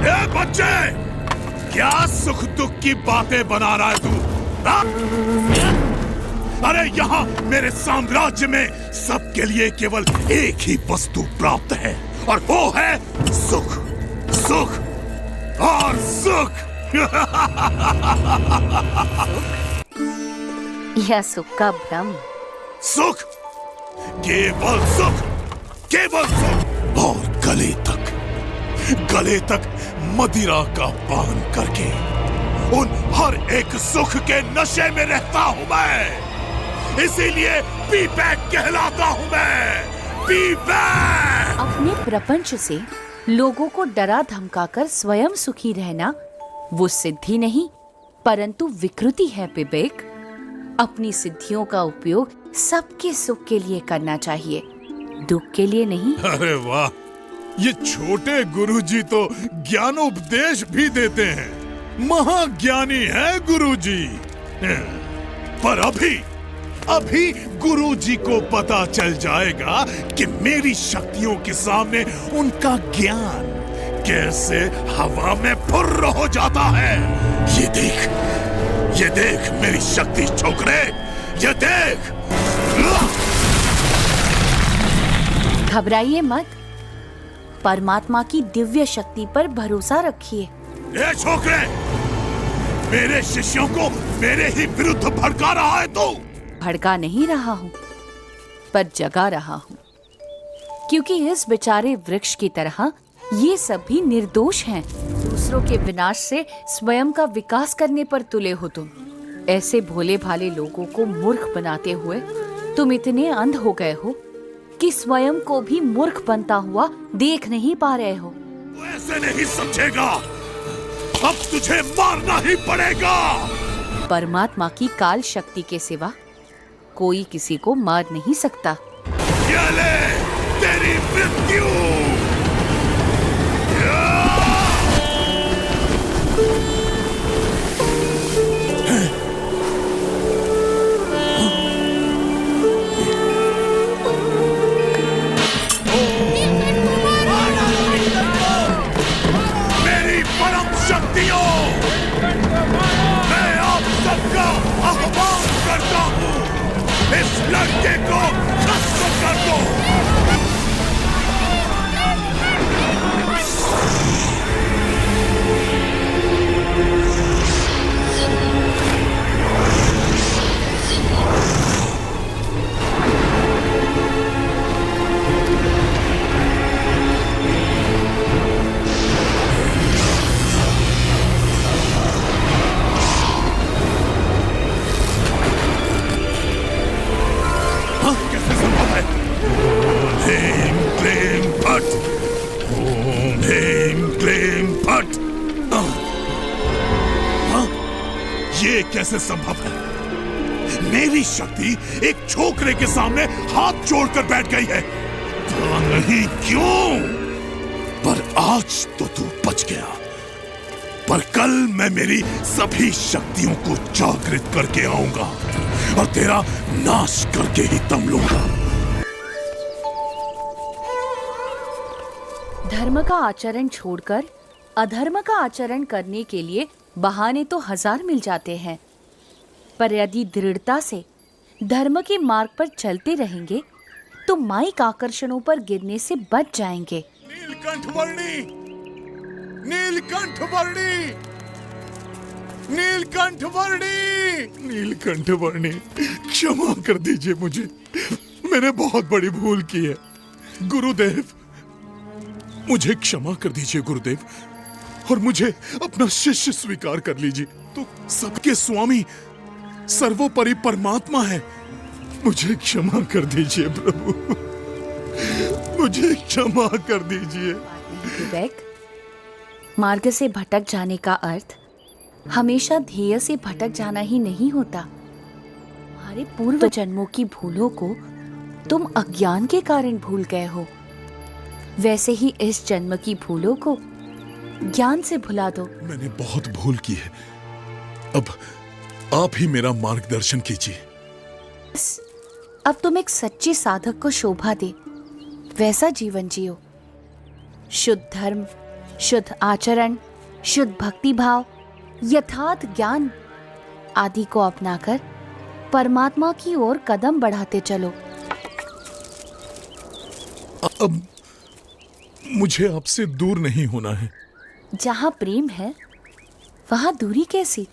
ए बच्चे, क्या सुख दुख की बातें बना रहा है तू? अरे यहाँ मेरे साम्राज्य में सबके लिए केवल एक ही वस्तु प्राप्त है, और वो है सुख, सुख और सुख। यह सुख का भ्रम। सुख, केवल सुख, केवल सुख। और गले तक मदिरा का पान करके उन हर एक सुख के नशे में रहता हूँ मैं। इसीलिए पी-बैक कहलाता हूँ मैं, पी-बैक। अपने प्रपंच से लोगों को डरा धमकाकर स्वयं सुखी रहना वो सिद्धि नहीं परंतु विकृति है विवेक। अपनी सिद्धियों का उपयोग सबके सुख के लिए करना चाहिए, दुख के लिए नहीं। अरे वाह, ये छोटे गुरुजी तो ज्ञानोपदेश भी देते हैं। महाज्ञानी है गुरुजी। पर अभी गुरुजी को पता चल जाएगा कि मेरी शक्तियों के सामने उनका ज्ञान कैसे हवा में फुर्र हो जाता है। ये देख मेरी शक्ति छोकरे, ये देख। घबराइए मत, परमात्मा की दिव्य शक्ति पर भरोसा रखिए। ये छोकरे, मेरे शिष्यों को मेरे ही विरुद्ध भड़का रहा है तू। भड़का नहीं रहा हूँ पर जगा रहा हूँ, क्योंकि इस बेचारे वृक्ष की तरह ये सभी निर्दोष हैं। दूसरों के विनाश से स्वयं का विकास करने पर तुले हो तुम। ऐसे भोले भाले लोगों को मूर्ख बनाते हुए तुम इतने अंध हो गए हो कि स्वयं को भी मूर्ख बनता हुआ देख नहीं पा रहे हो। तू ऐसे नहीं समझेगा, अब तुझे मारना ही पड़ेगा। परमात्मा की काल शक्ति के सिवा कोई किसी को मार नहीं सकता। ये ले तेरी मृत्यु। मेरी परम शक्तियों, मैं आप सबका आह्वान करता हूँ, इस लड़के को खत्म कर दो। कैसे संभव है? हेम क्लेम फट, ओम हेम क्लेम फट। ये कैसे संभव है? मेरी शक्ति एक छोकरे के सामने हाथ जोड़कर बैठ गई है। पता नहीं क्यों, पर आज तो तू बच गया, पर कल मैं मेरी सभी शक्तियों को जागृत करके आऊंगा और तेरा नाश करके ही दम लूंगा। धर्म का आचरण छोड़कर अधर्म का आचरण करने के लिए बहाने तो हजार मिल जाते हैं, पर यदि दृढ़ता से धर्म के मार्ग पर चलते रहेंगे तो माइक आकर्षणों पर गिरने से बच जाएंगे। नीलकंठ वर्णी, नीलकंठ वर्णी, नीलकंठ वर्णी, नीलकंठ वर्णी, क्षमा कर दीजिए मुझे, मैंने बहुत बड़ी भूल की है। गुरुदेव, मुझे क्षमा कर दीजिए गुरुदेव, और मुझे अपना शिष्य स्वीकार कर लीजिए। तो सबके स्वामी सर्वोपरि परमात्मा है। मुझे क्षमा कर दीजिए प्रभु, मुझे क्षमा कर दीजिए। विवेक, मार्ग से भटक जाने का अर्थ हमेशा ध्येय से भटक जाना ही नहीं होता। हमारे पूर्व जन्मों की भूलों को तुम अज्ञान के कारण भूल गए हो, वैसे ही इस जन्म की भूलों को ज्ञान से भुला दो। मैंने बहुत भूल की है, अब आप ही मेरा मार्गदर्शन कीजिए। अब तुम एक सच्चे साधक को शोभा दे वैसा जीवन जियो। शुद्ध धर्म, शुद्ध आचरण, शुद्ध भक्ति भाव, यथार्थ ज्ञान आदि को अपनाकर परमात्मा की ओर कदम बढ़ाते चलो। अब मुझे आपसे दूर नहीं होना है। जहां प्रेम है वहां दूरी कैसी?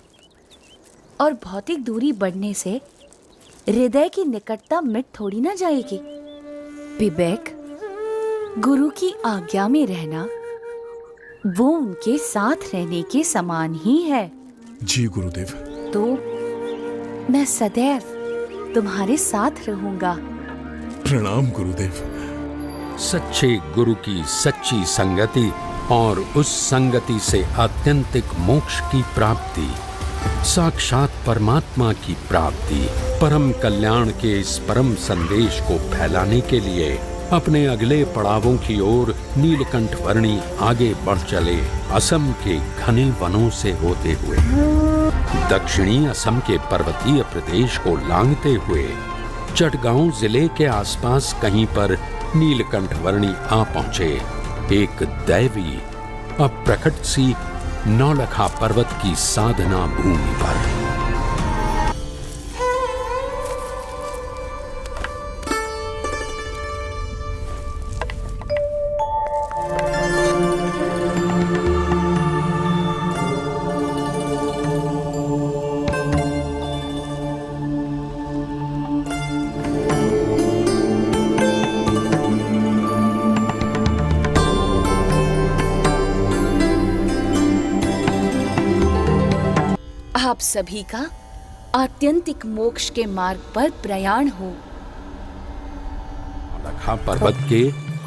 और भौतिक दूरी बढ़ने से हृदय की निकटता मिट थोड़ी ना जाएगी। विवेक, गुरु की आज्ञा में रहना वो उनके साथ रहने के समान ही है। जी गुरुदेव। तो मैं सदैव तुम्हारे साथ रहूंगा। प्रणाम गुरुदेव। सच्चे गुरु की सच्ची संगति और उस संगति से आत्यंतिक मोक्ष की प्राप्ति, साक्षात परमात्मा की प्राप्ति, परम कल्याण के इस परम संदेश को फैलाने के लिए अपने अगले पड़ावों की ओर नीलकंठ वर्णी आगे बढ़ चले। असम के घने वनों से होते हुए दक्षिणी असम के पर्वतीय प्रदेश को लांघते हुए चटगांव जिले के आसपास कहीं पर नीलकंठ वर्णी आ पहुंचे। एक दैवी अप्रकट सी नौलखा पर्वत की साधना भूमि पर। आप सभी का आत्यंतिक मोक्ष के मार्ग पर प्रयाण हो। नौलखा पर्वत के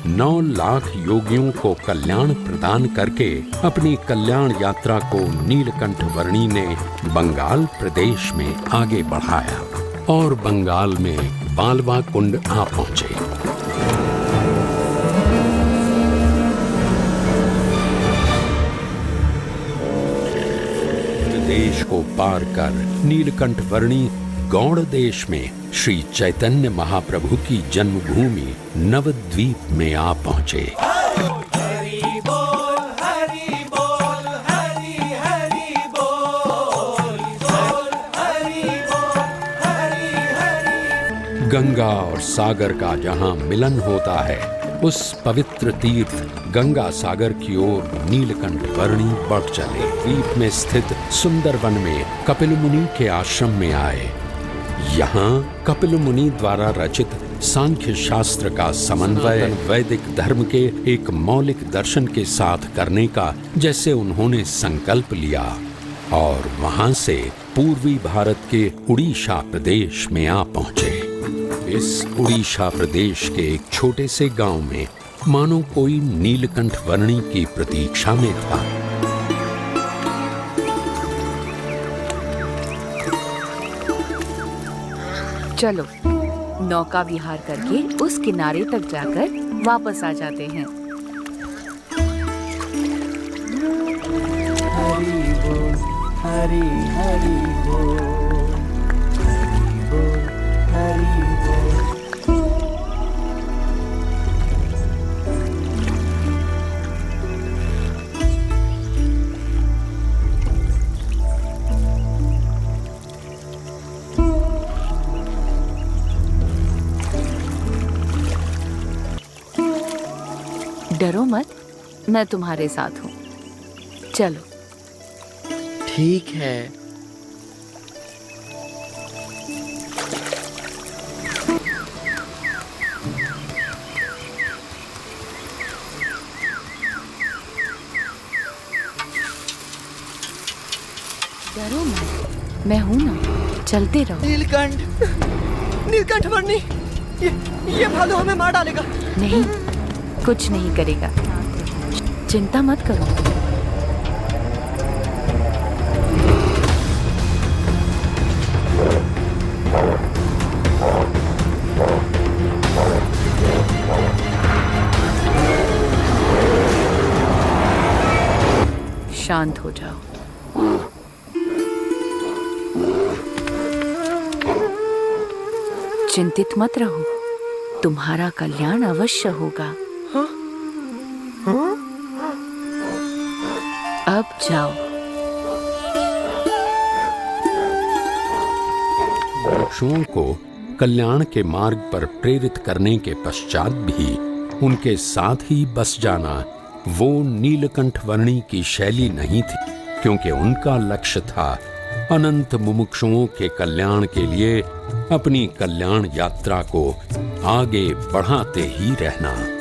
9 लाख योगियों को कल्याण प्रदान करके अपनी कल्याण यात्रा को नीलकंठ वर्णी ने बंगाल प्रदेश में आगे बढ़ाया और बंगाल में बालवा कुंड आ पहुंचे। देश को पार कर नीलकंठ वर्णी गौड़ देश में श्री चैतन्य महाप्रभु की जन्मभूमि नवद्वीप में आ पहुंचे। गंगा और सागर का जहां मिलन होता है, उस पवित्र तीर्थ गंगा सागर की ओर नीलकंठ वर्णी बढ़ चले। द्वीप में स्थित सुंदर वन में कपिल मुनि के आश्रम में आए। यहाँ कपिल मुनि द्वारा रचित सांख्य शास्त्र का समन्वय वैदिक धर्म के एक मौलिक दर्शन के साथ करने का जैसे उन्होंने संकल्प लिया और वहां से पूर्वी भारत के उड़ीसा प्रदेश में आ पहुंचे। इस उड़ीसा प्रदेश के एक छोटे से गांव में मानो कोई नीलकंठ वर्णी की प्रतीक्षा में था। चलो नौका विहार करके उस किनारे तक जाकर वापस आ जाते हैं। हरि बोल, हरि हरि बोल, हरि बोल, हरि बोल। डरो मत, मैं तुम्हारे साथ हूँ। चलो। ठीक है। डरो मत, मैं हूं ना, चलते रहो। नीलकंठ, नीलकंठ वर्णी, ये भालू हमें मार डालेगा। नहीं, कुछ नहीं करेगा, चिंता मत करो। शांत हो जाओ। चिंतित मत रहो, तुम्हारा कल्याण अवश्य होगा। अब जाओ। मुमुक्षुओं को कल्याण के मार्ग पर प्रेरित करने के पश्चात भी उनके साथ ही बस जाना वो नीलकंठ वर्णी की शैली नहीं थी, क्योंकि उनका लक्ष्य था अनंत मुमुक्षुओं के कल्याण के लिए अपनी कल्याण यात्रा को आगे बढ़ाते ही रहना।